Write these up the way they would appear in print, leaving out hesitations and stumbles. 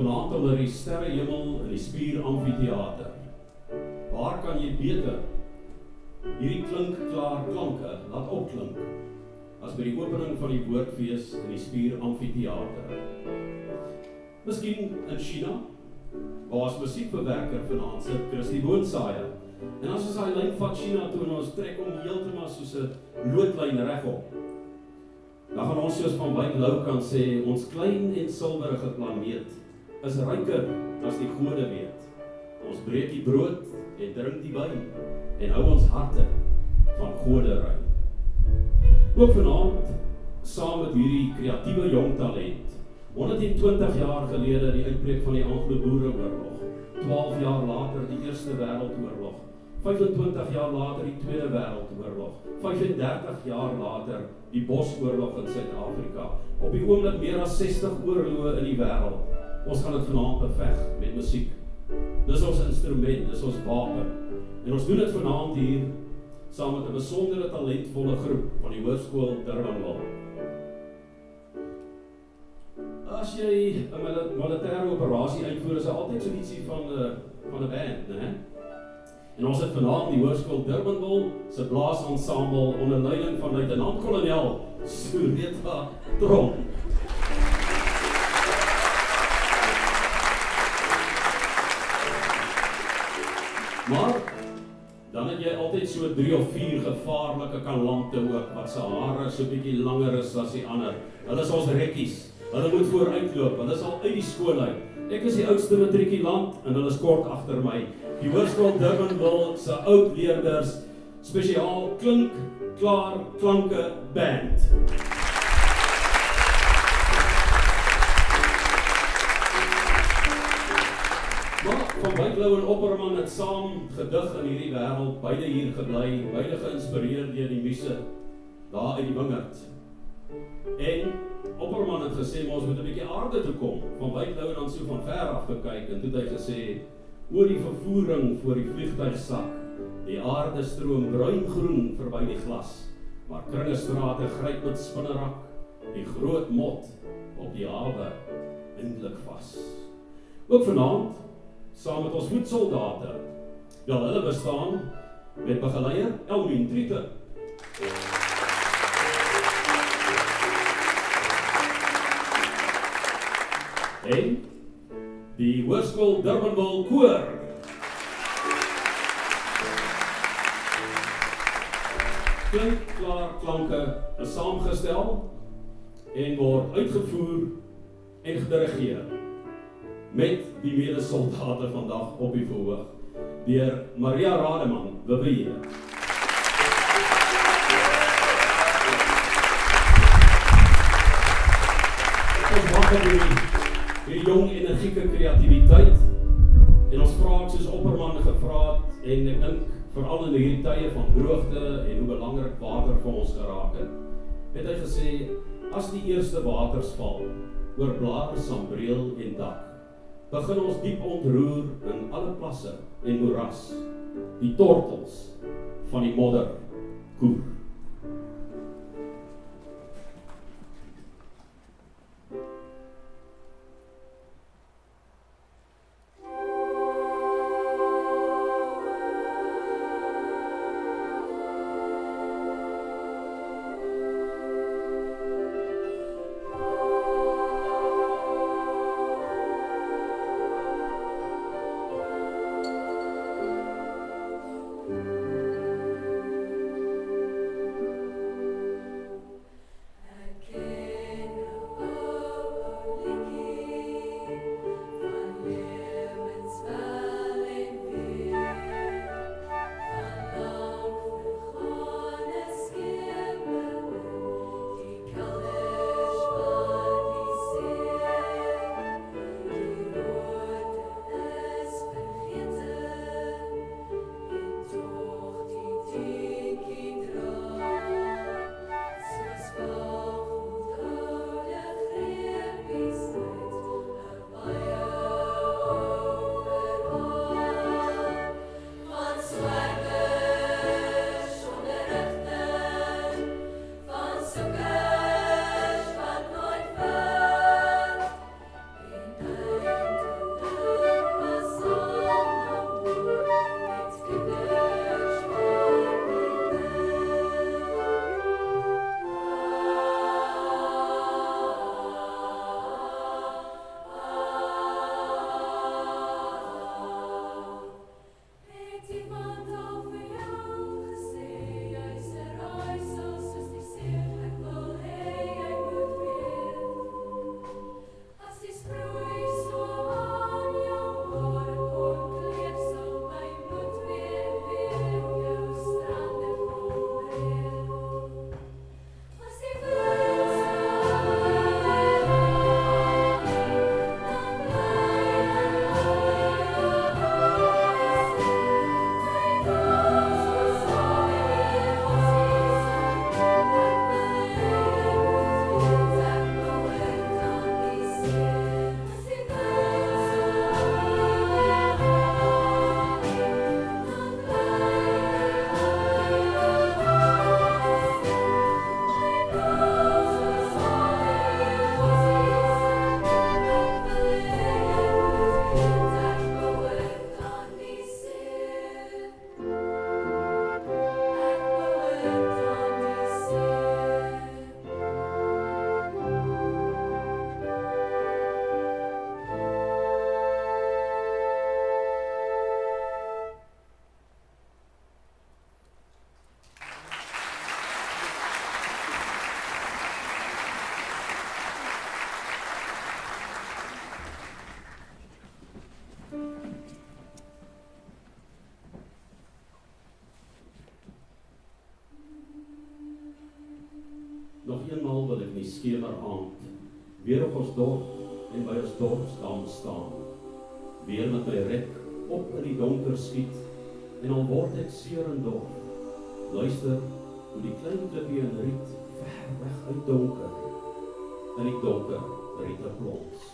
vanaand onder die sterrehemel in die Spier Amfitheater. Waar kan jy beter hierdie klinkklaar klanke laat opklink as by die opening van die woordfees in die Spier Amfitheater? Miskien in China, waar as musiekbewerker vanaand sit Christie Boonsaaie. En as ons daai lyn vat China toe en ons trek hom heeltemal soos 'n loodlyn regop, dan gaan ons soos van Wyk Lou kan sê, ons klein en silwerige planeet is ryker as die gode weet. Ons breek die brood en drink die wyn en hou ons harte van gode rein. Ook vanaand, saam met hierdie kreatiewe jong talent, 120 jaar gelede die uitbreek van die Anglo-Boereoorlog, 12 jaar later die Eerste Wêreldoorlog, 25 jaar later die Tweede Wêreldoorlog, 35 jaar later die Bosoorlog in Suid-Afrika. Op die oomblik meer as 60 oorloë in die wêreld. Ons gaan dit vanaand beveg met musiek. Dis ons instrument, dis ons wapen. En ons doen dit vanaand hier saam met 'n besondere talentvolle groep van die Hoërskool Durbanville. As jy 'n militêre operasie uitvoer, is daar altyd so ietsie van 'n band, né? En ons het vanaand die Hoërskool Durbanville se blaasensemble onder leiding van luitenant-kolonel Sureta Tron. Maar dan het jy altyd so 3 of 4 gevaarlike kalante ook, wat se hare so bietjie langer is as die ander. Hulle is ons rekkies. Hulle moet vooruitloop. Hulle is al uit die skool uit. Ek is die oudste matrikulant en hulle is kort agter my. Die Hoërskool Durbanville se oud leerders, spesiaal klaar klanke band. Maar van Wyk Lou en Opperman het saam gedig in hierdie wêreld, beide hier gebly, beide geïnspireer deur die muse daar uit die wingerd. En Opperman het gesê, ons moet 'n bietjie aarde toe kom. Van Wyk Lou dan so van ver af gekyk en toe het hy gesê, oor die vervoering voor die vliegtuigsak, die aarde stroom bruingroen verby die glas, maar kringestrate gryp met spinnerak, die groot mot op die hawe eindelik vas. Ook vanaand, saam met ons voetsoldate, wel hulle bestaan met begeleier Elwin Triete. En die Hoërskool Durbanville koor. Klinkklaar klanke is saamgestel en word uitgevoer en gedirigeer met die medesoldate vandag op die verhoog deur Maria Rademan, beweer. Ons wag op die jong energieke kreatiwiteit en ons vra soos Opperman gevra het en ek dink veral in hierdie tye van droogte en hoe belangrik water vir ons geraak het hy gesê, as die eerste waters val oor blare, sambreel en dak, begin ons diep ontroer in alle plasse en moeras, die tortels van die modder koer. skemeraand weer op ons dorp en by ons dorpsdam staan. Weer met my rek op in die donker skiet en al word ek seer en dof. Luister hoe die klein klippie en riet ver weg uit donker in die donker riete plons.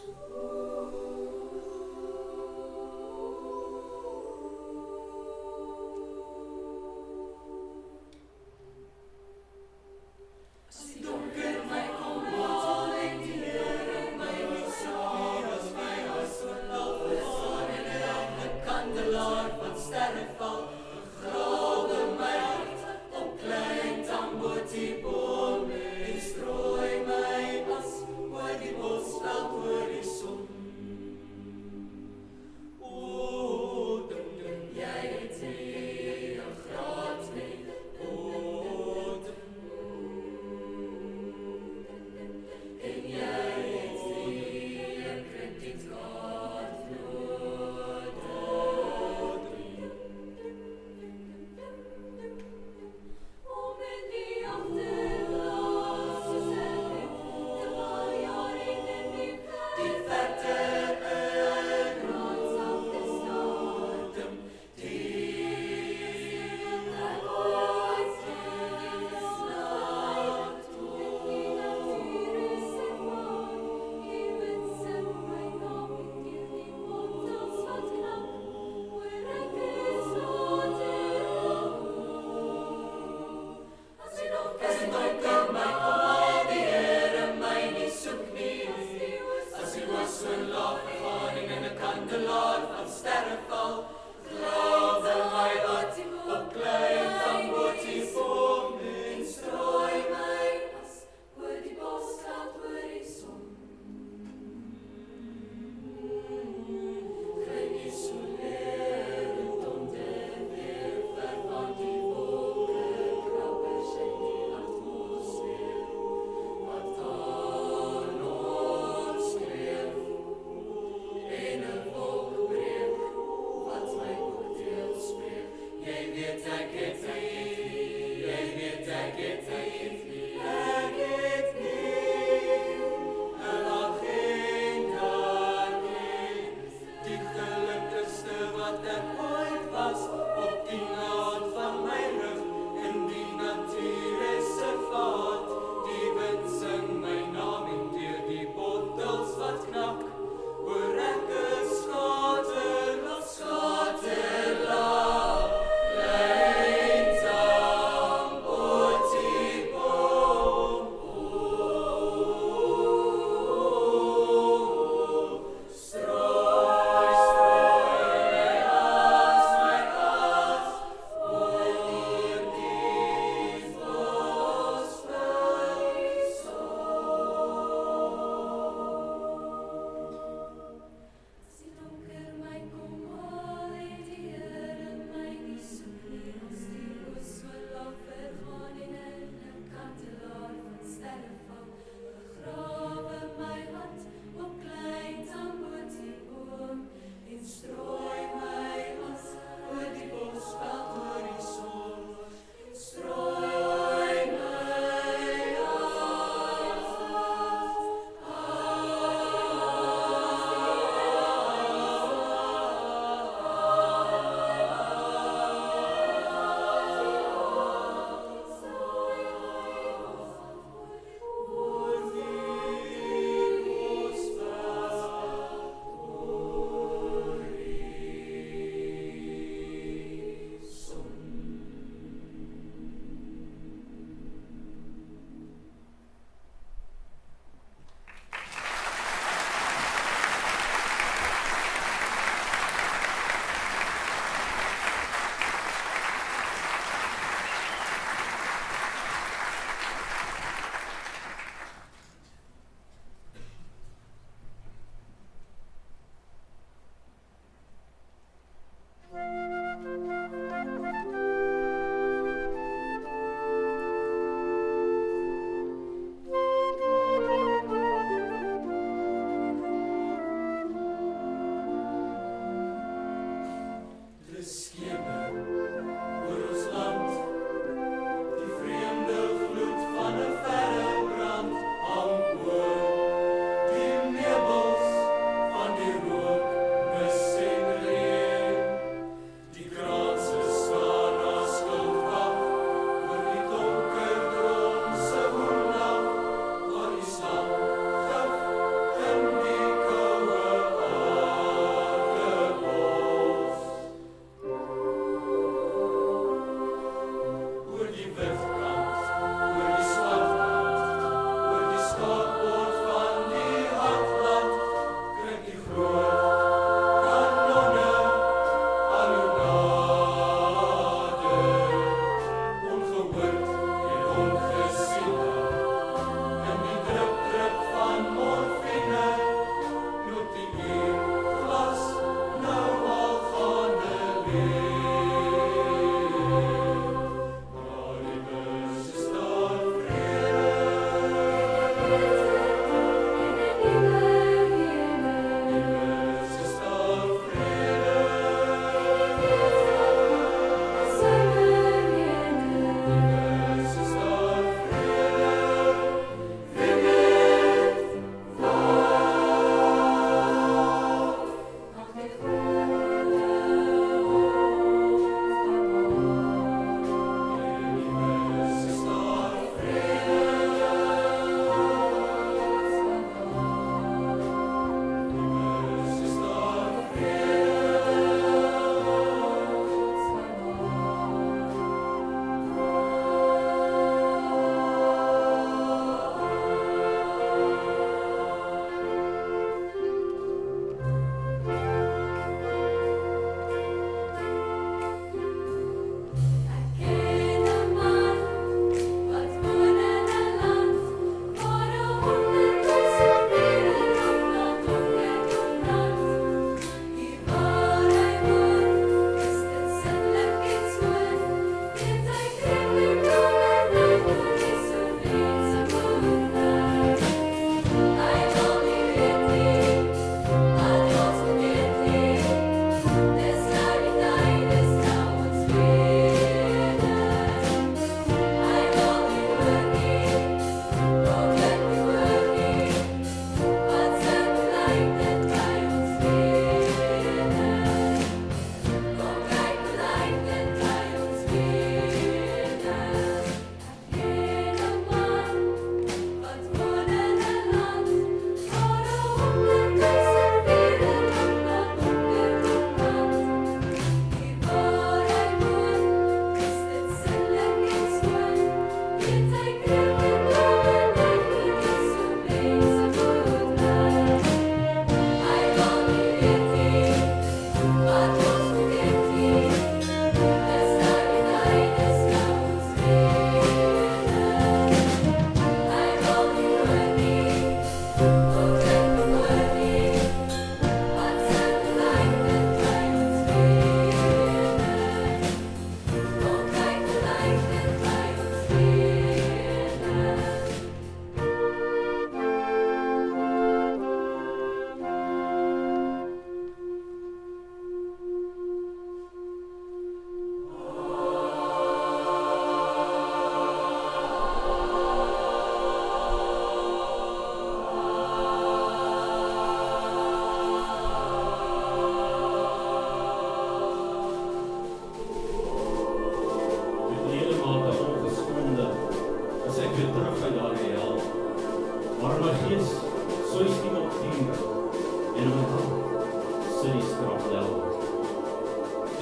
in die skrapdel.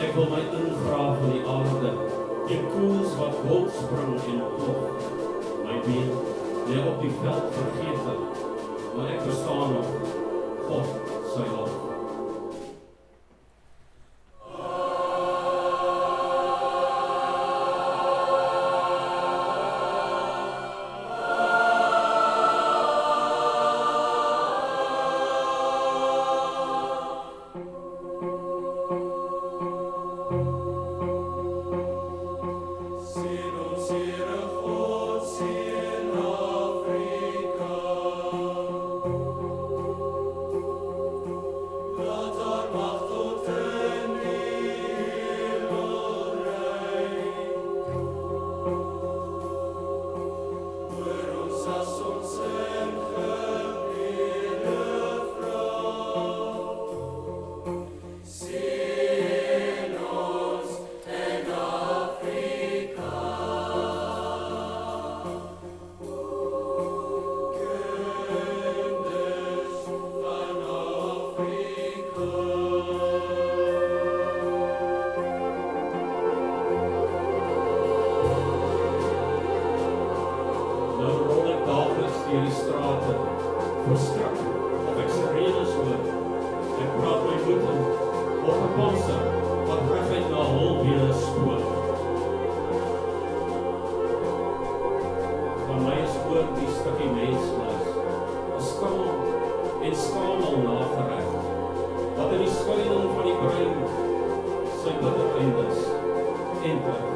Ek wil my ingraaf in die aarde, die koels wat hoog spring en ploeg. My been lê op die veld vergete, maar ek verstaan nog, God sy lof. Verstrak, of ek sirenes hoor, ek praat my moed in, op 'n panser, wat reguit na holbene spoor. Van my is oor die stukkie mensvleis, 'n skaal en skamel nagereg, wat in die skuiling van die brein, sy bitter eindes, en vergewig.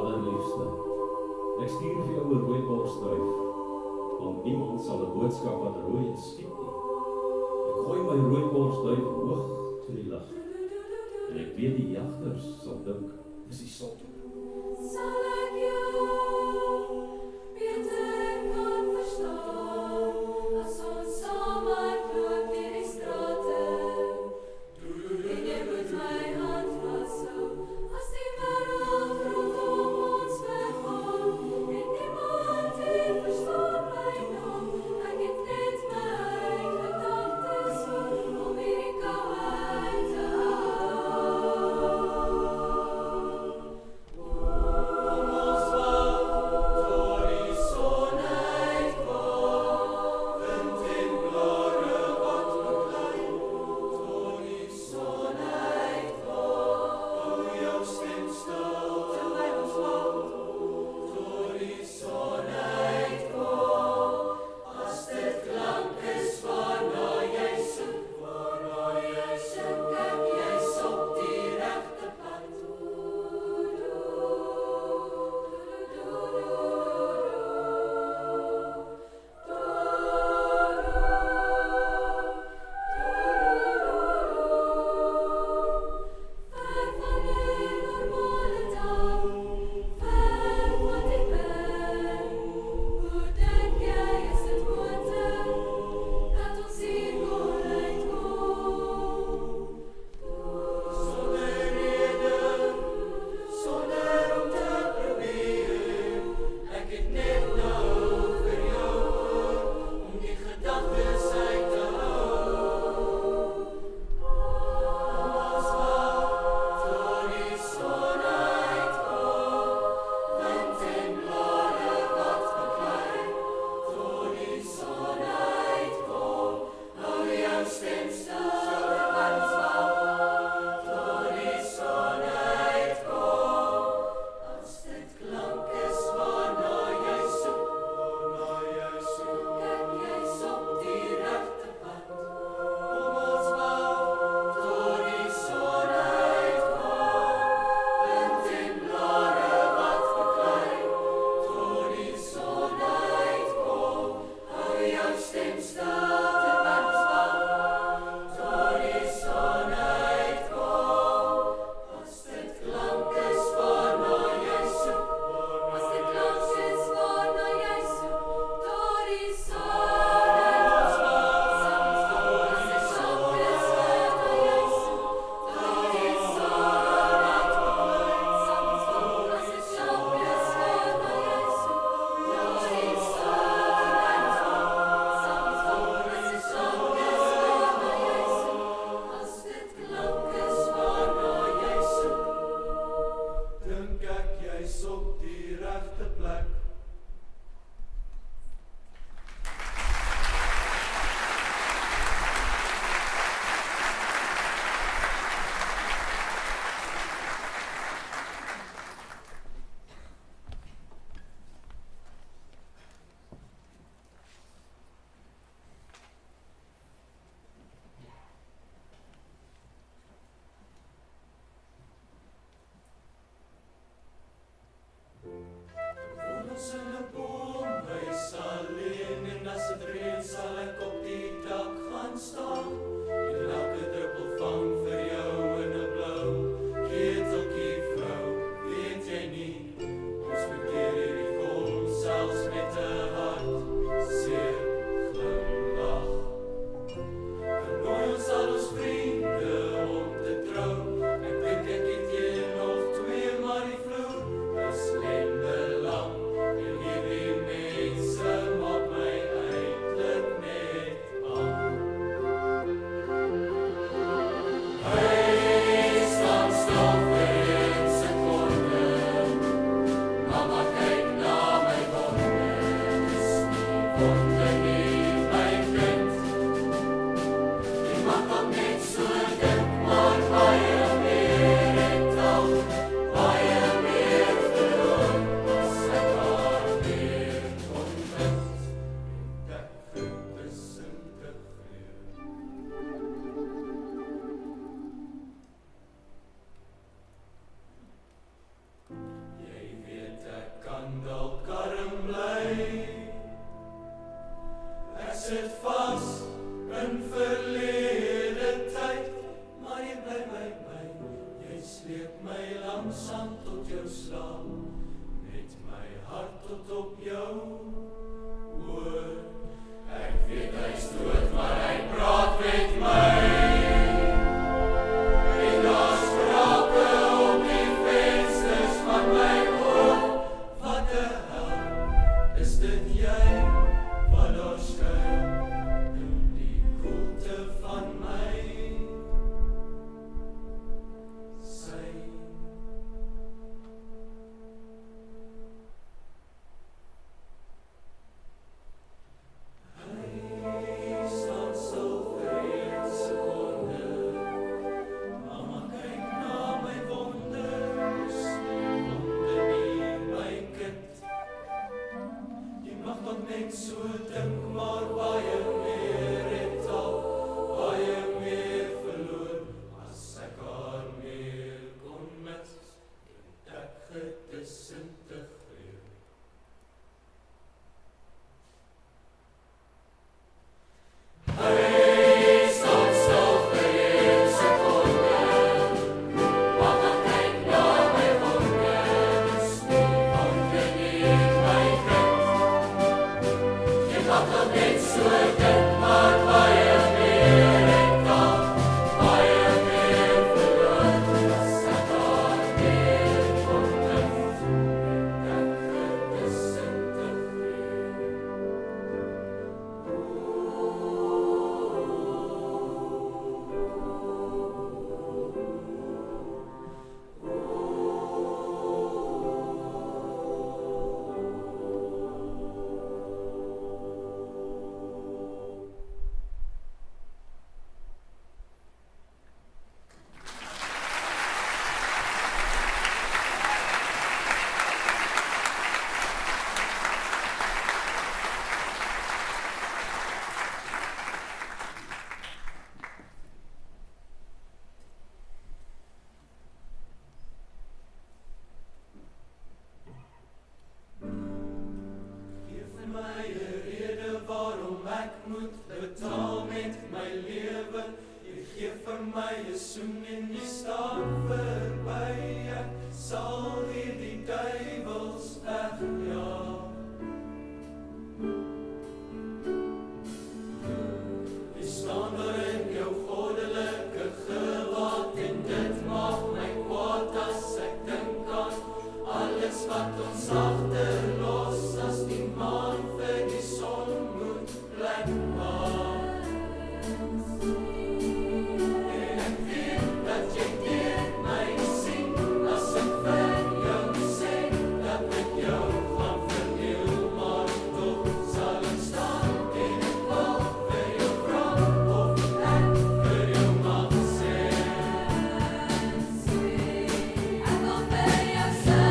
allerliefste, ek stuur vir jou 'n rooiborsduif, want niemand sal 'n boodskap wat rooi is skiet nie. Ek gooi my rooiborsduif hoog to die lug, en ek weet die jagters sal dink, dis die son. Sal ek jou beter kan verstaan, as ons saam hardloop deur die strate, en jy moet my hand vashou, as die wêreld rondom ons vergaan, en niemand hier verstaan my naam, ek het net my eie gedagtes om hierdie kou uit te hou. tot jou slaap, met my hart tot op jou oor. Ek weet hy's dood, maar hy praat met my. En daar's sprake op die vensters van my oor. Wat 'n hel is dit jy, wat daar skuil in die koelte van my sy. Hy staan stil vir 1 sekonde. Mama kyk na my wonders, die wonde nie my kind. Jy mag nog net so dink, maar baie meer het al, baie meer verloor. As ek haar meer kon mis, het ek gedisintegreer. Hy staan stil vir 1 sekonde. Mama kyk na my wonders, die wonde nie my kind. Jy mag nog net so dink, maar baie meer het al, baie meer verloor. As ek haar meer kon mis, het ek gedisintegreer. Geef my 'n rede waarom ek moet betaal met my lewe. Jy gee vir my 'n soen en jy staan verby. Ek sal hierdie duiwels wegjaag. Jy staan daar in jou goddelike gewaad en dit maak my kwaad as ek dink aan alles wat ons agterlos, as die maan vir die son moet plek maak. En ek weet dat jy deur my sien, as ek vir jou sê dat ek jou gaan verniel, maar tog sal ek staan en ek wil vir jou vra of ek vir jou mag sê. Ek wil vir jou sing.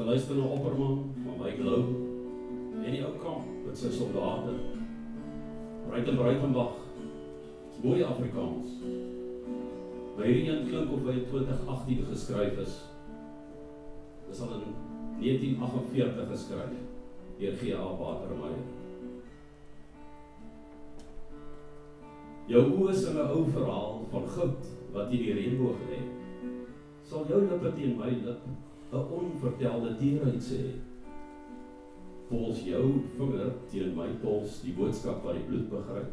geluister na Opperman, van my Glou, en die ou kamp met sy soldate. Breitenbach, is mooi Afrikaans. My hierdie klink of hy in 2018 geskryf is. Dis al in 1948 geskryf, deur G.A. Watermeyer. Jou oë sing 'n ou verhaal van goud wat in die reënboog lê. Sal jou lippe teen my lip 'n onvertelde teerheid sê. Pols jou vinger teen my pols die boodskap wat die bloed begryp.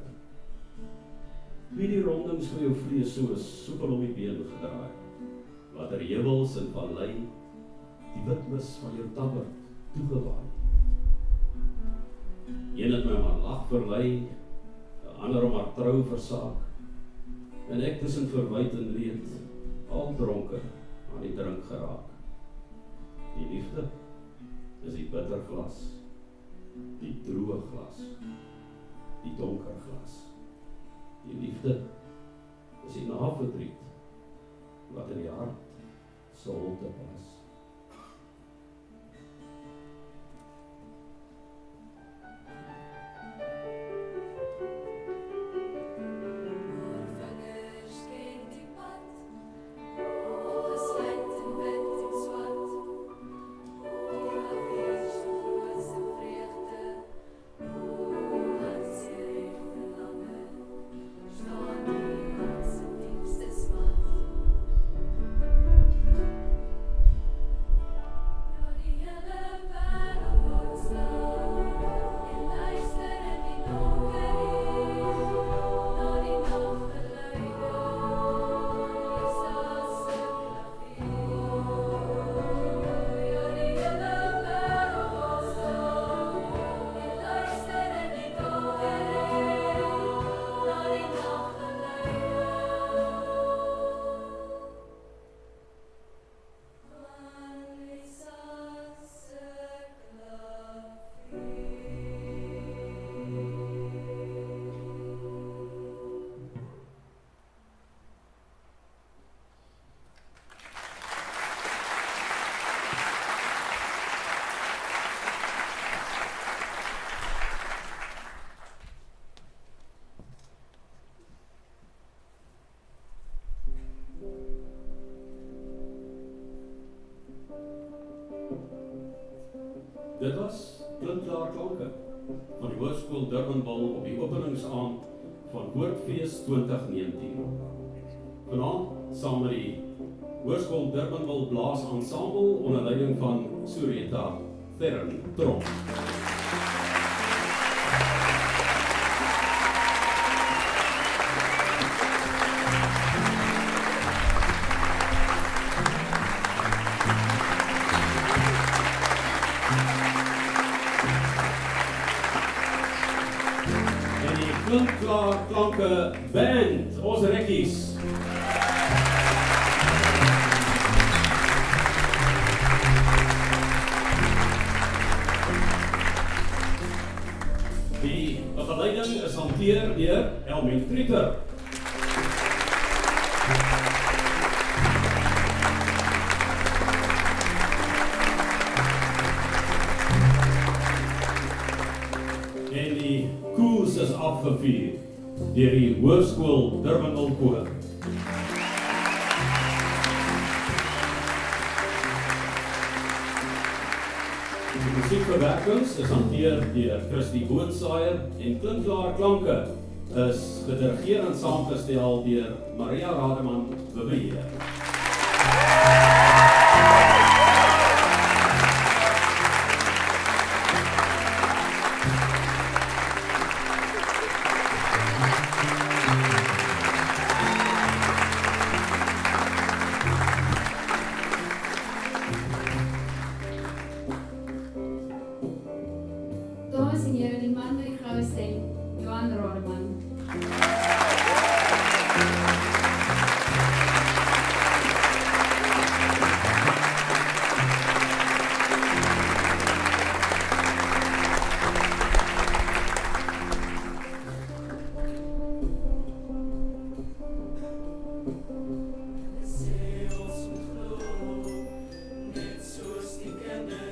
Wie die rondings van jou vlees soos soepel om die been gedraai. Watter heuwels en vallei die witmis van jou tabbert toegewaai. Een het my maar lag verlei, 'n ander om haar trou versaak, en ek tussen verwyd en leed, al dronken aan die drink geraak. Die liefde is die bitter glas, die droë glas, die donker glas. Die liefde is die naverdriet wat in die hart se holte pas. Dit was Klinkklaar Klanke van die Hoërskool Durbanville op die openingsaand van Woordfees 2019. Vanaand saam met die Hoërskool Durbanville Blaas Ensemble onder leiding van Sureta Thern Trom. Klinkklaar Klanke Band, ons rekkies. Die begeleiding is hanteer deur Elmien Trieter. En die koers is afgevier deur die Hoërskool Durbanville Koor. Die musiekbewerkings is hanteer deur Christie Boonsaier en Klinkklaar Klanke is gedirigeer en saamgestel deur Maria Rademan Bebeer. Dames en heren, die man met die gouden stem, Johan Rademan. Net soos die kinders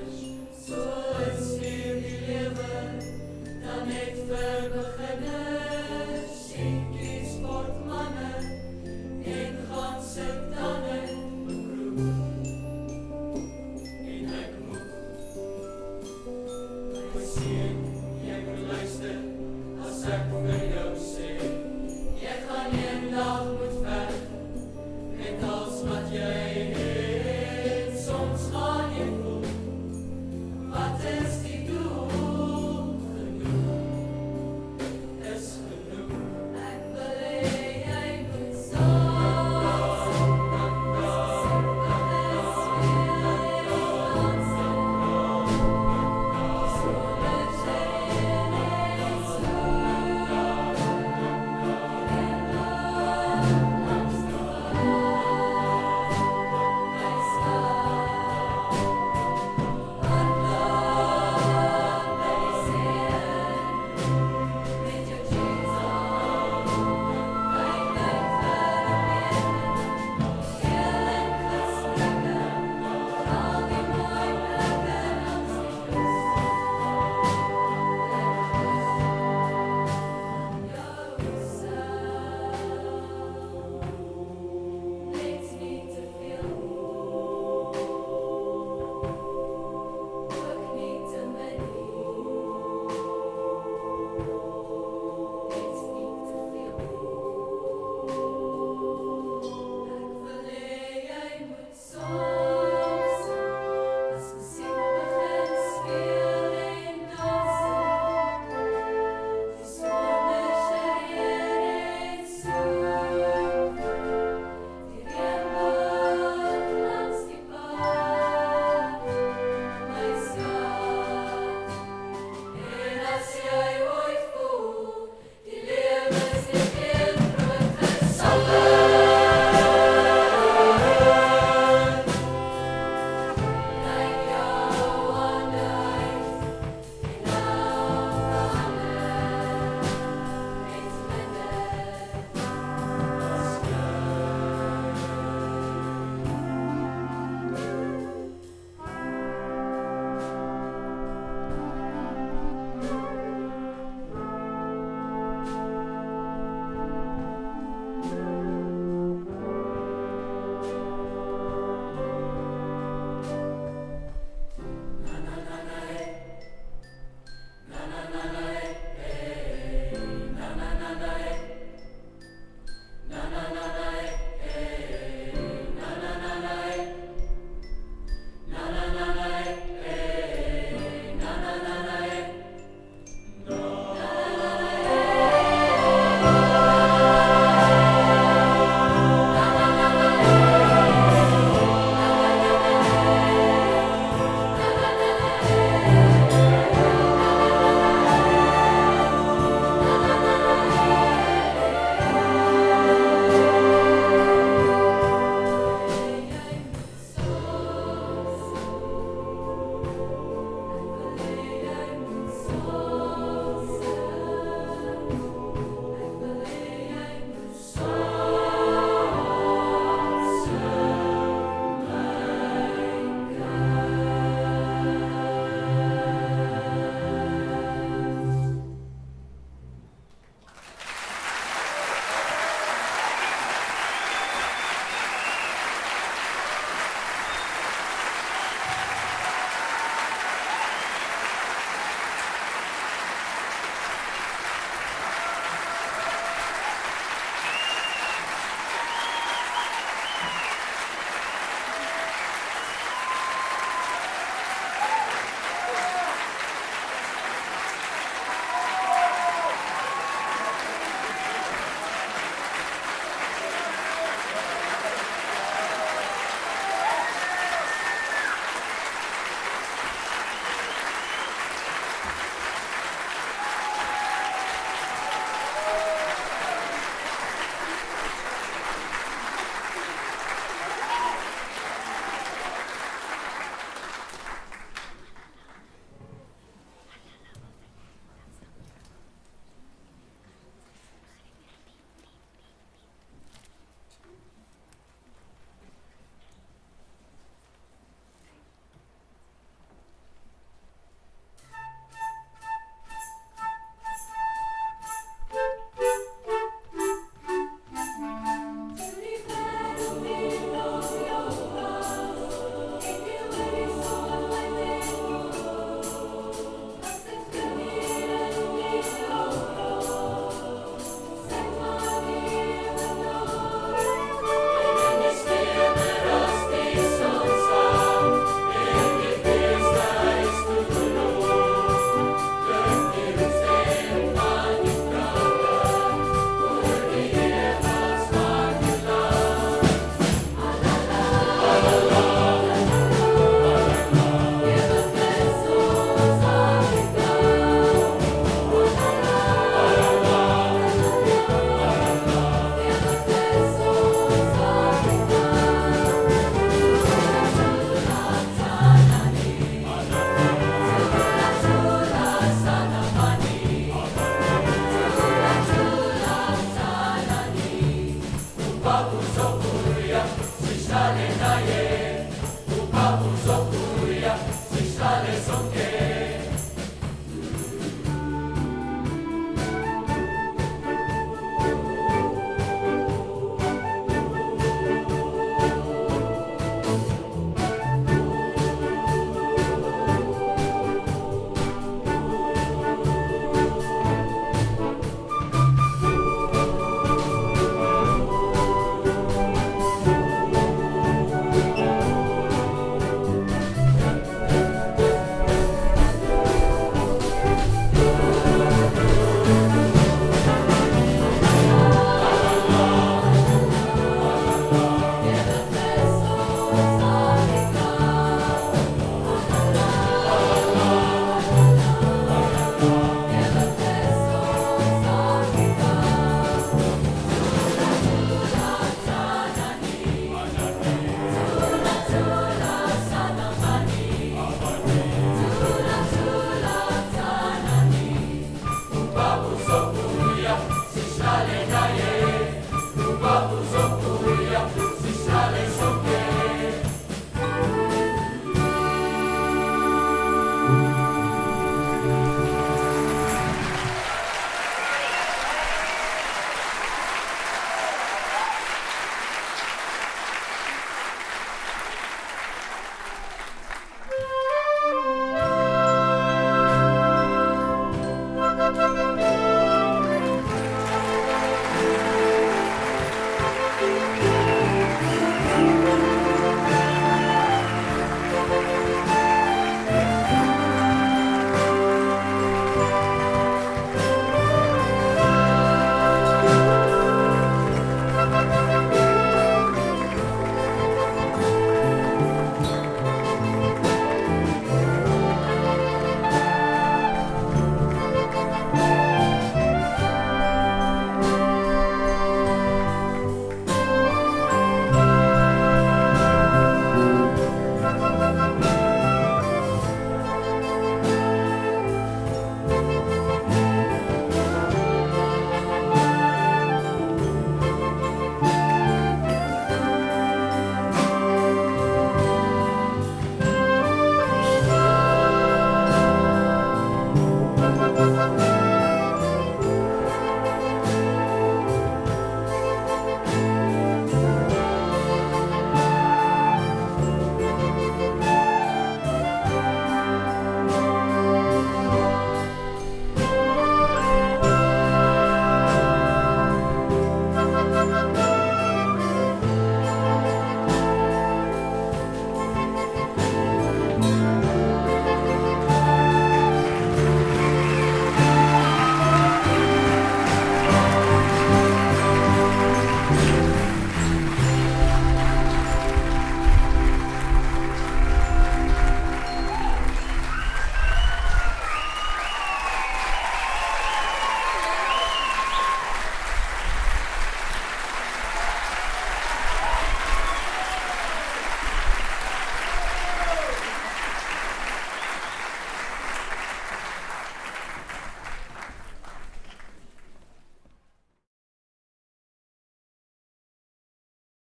alles okay.